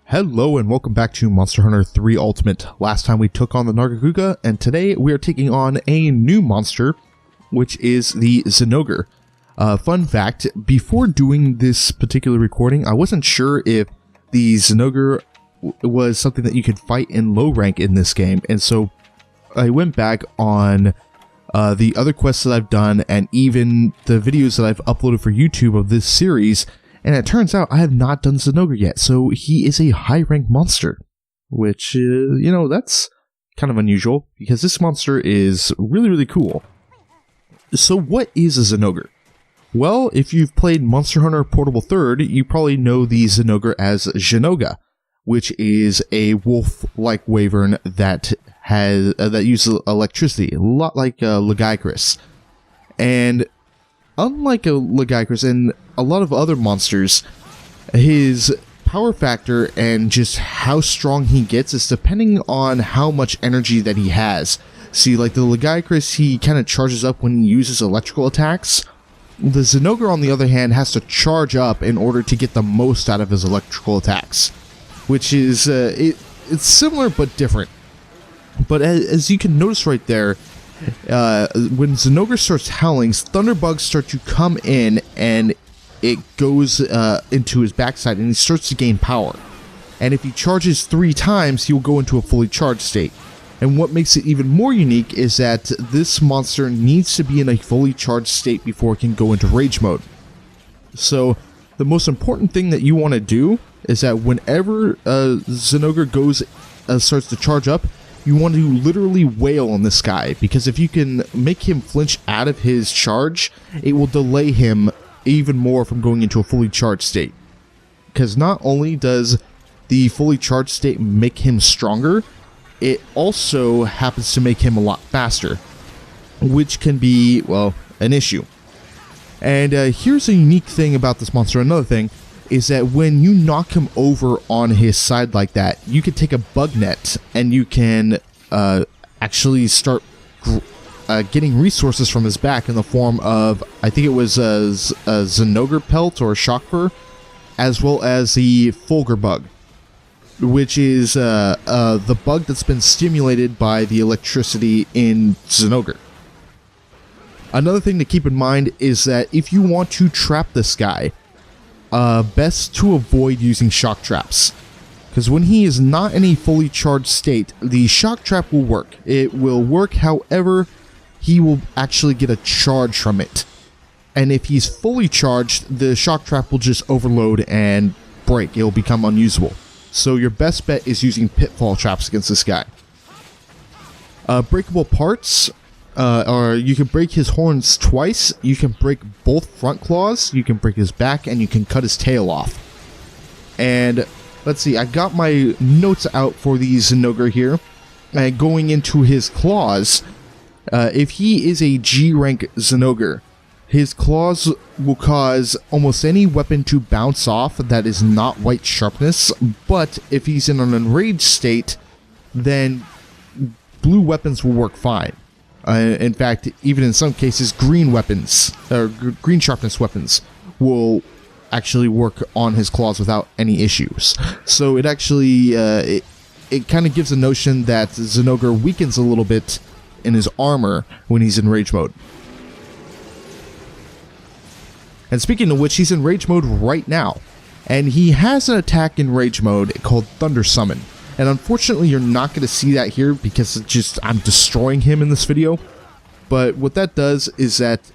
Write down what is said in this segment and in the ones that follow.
Hello and welcome back to Monster Hunter 3 Ultimate. Last time we took on the Nargacuga, and today we are taking on a new monster, which is the Zinogre. Fun fact, before doing this particular recording, I wasn't sure if the Zinogre was something that you could fight in low rank in this game, and so I went back on the other quests that I've done and even the videos that I've uploaded for YouTube of this series, and it turns out I have not done Zinogre yet, so he is a high-rank monster, which, that's kind of unusual, because this monster is really cool. So what is a Zinogre? Well, if you've played Monster Hunter Portable 3rd, you probably know the Zinogre as Jinoga, which is a wolf-like wyvern that uses electricity, a lot like Lagiacrus. And unlike a Lagiacrus and a lot of other monsters, his power factor and just how strong he gets is depending on how much energy that he has. See, like the Lagiacrus, he kind of charges up when he uses electrical attacks. The Zinogre, on the other hand, has to charge up in order to get the most out of his electrical attacks, which is it's similar but different. But as you can notice right there, when Zinogre starts howling, thunderbugs start to come in and it goes into his backside and he starts to gain power. And if he charges 3 times, he will go into a fully charged state. And what makes it even more unique is that this monster needs to be in a fully charged state before it can go into rage mode. So the most important thing that you want to do is that whenever Zinogre starts to charge up, you want to literally wail on this guy, because if you can make him flinch out of his charge, it will delay him even more from going into a fully charged state. Because not only does the fully charged state make him stronger, it also happens to make him a lot faster, which can be, well, an issue. And here's a unique thing about this monster. Another thing is that when you knock him over on his side like that, you can take a bug net and you can actually start getting resources from his back in the form of, I think it was a Zinogre pelt or a shock fur, as well as the Fulgur bug, which is the bug that's been stimulated by the electricity in Zinogre. Another thing to keep in mind is that if you want to trap this guy, best to avoid using shock traps, because when he is not in a fully charged state, the shock trap will work. It will work, however, he will actually get a charge from it. And if he's fully charged, the shock trap will just overload and break. It will become unusable. So your best bet is using pitfall traps against this guy. Breakable parts, or you can break his horns twice, you can break both front claws, you can break his back, and you can cut his tail off. And let's see, I got my notes out for the Zinogre here. And going into his claws, if he is a G rank Zinogre, his claws will cause almost any weapon to bounce off that is not white sharpness, but if he's in an enraged state, then blue weapons will work fine. In fact, even in some cases, green weapons, or green sharpness weapons, will actually work on his claws without any issues. So it actually, it kind of gives a notion that Zinogre weakens a little bit in his armor when he's in rage mode. And speaking of which, he's in rage mode right now. And he has an attack in rage mode called Thunder Summon. And unfortunately, you're not going to see that here because I'm destroying him in this video. But what that does is that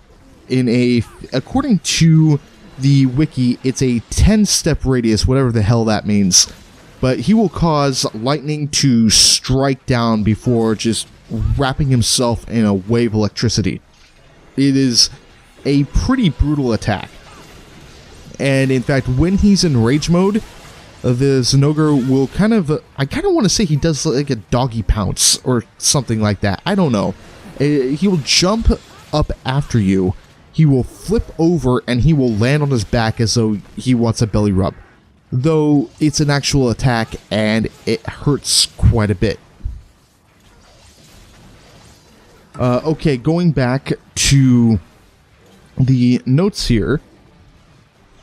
according to the wiki, it's a 10-step radius, whatever the hell that means. But he will cause lightning to strike down before just wrapping himself in a wave of electricity. It is a pretty brutal attack. And in fact, when he's in rage mode, the Zinogre will I kind of want to say he does like a doggy pounce or something like that. I don't know. He will jump up after you, he will flip over, and he will land on his back as though he wants a belly rub. Though it's an actual attack and it hurts quite a bit. Okay, going back to the notes here.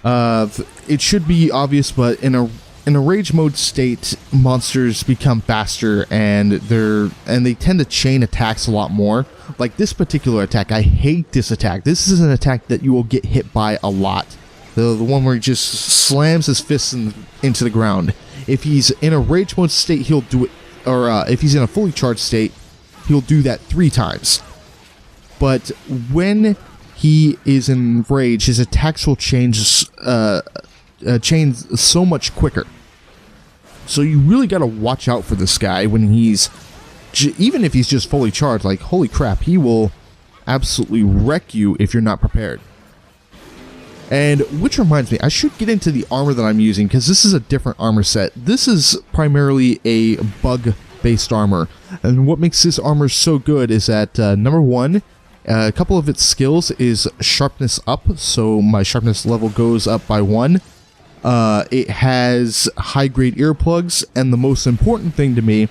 It should be obvious, but in a in a rage mode state, monsters become faster and they tend to chain attacks a lot more. Like this particular attack, I hate this attack. This is an attack that you will get hit by a lot. The one where he just slams his fists into the ground. If he's in a rage mode state, he'll do it, or if he's in a fully charged state, he'll do that 3 times. But when he is in rage, his attacks will change so much quicker. So you really got to watch out for this guy when he's, even if he's just fully charged. Like, holy crap, he will absolutely wreck you if you're not prepared. And which reminds me, I should get into the armor that I'm using, because this is a different armor set. This is primarily a bug-based armor, and what makes this armor so good is that, number one, a couple of its skills is sharpness up, so my sharpness level goes up by 1. It has high-grade earplugs, and the most important thing to me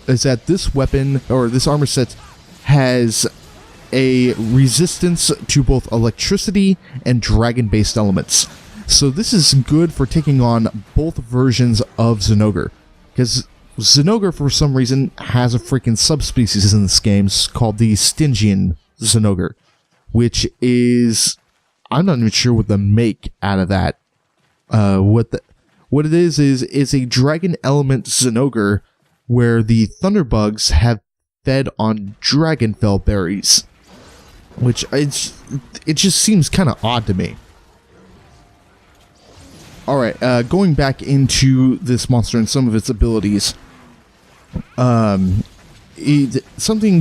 is that this weapon, or this armor set, has a resistance to both electricity and dragon-based elements. So this is good for taking on both versions of Zinogre, because Zinogre, for some reason, has a freaking subspecies in this game called the Stygian Zinogre, which is, I'm not even sure what to make out of that. What it is a dragon element Zinogre where the thunderbugs have fed on dragonfell berries, which it just seems kind of odd to me. Alright, going back into this monster and some of its abilities, something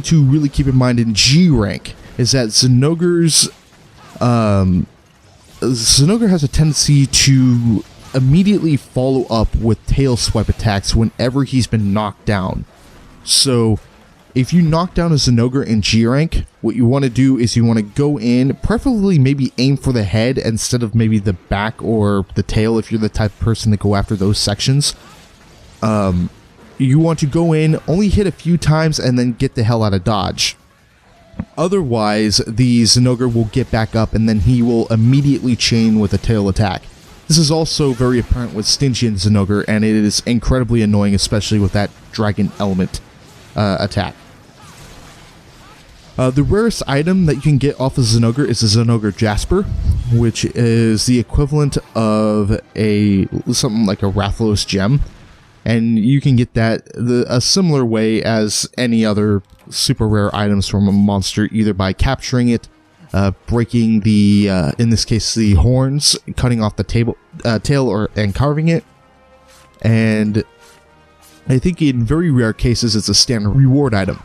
to really keep in mind in G rank is that Zinogre has a tendency to immediately follow up with tail swipe attacks whenever he's been knocked down. So if you knock down a Zinogre in G rank, what you want to do is you want to go in, preferably maybe aim for the head instead of maybe the back or the tail if you're the type of person to go after those sections. You want to go in, only hit a few times, and then get the hell out of dodge. Otherwise, the Zinogre will get back up and then he will immediately chain with a tail attack. This is also very apparent with Stygian Zinogre, and it is incredibly annoying, especially with that dragon element attack. The rarest item that you can get off of Zinogre is the Zinogre Jasper, which is the equivalent of something like a Rathalos gem. And you can get that a similar way as any other super rare items from a monster, either by capturing it, breaking the, in this case, the horns, cutting off the tail, and carving it. And I think in very rare cases it's a standard reward item.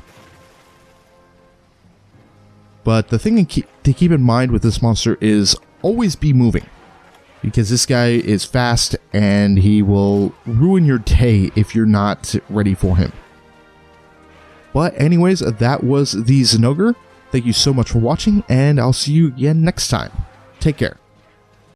But the thing to keep in mind with this monster is always be moving, because this guy is fast and he will ruin your day if you're not ready for him. But anyways, that was the Zinogre. Thank you so much for watching, and I'll see you again next time. Take care.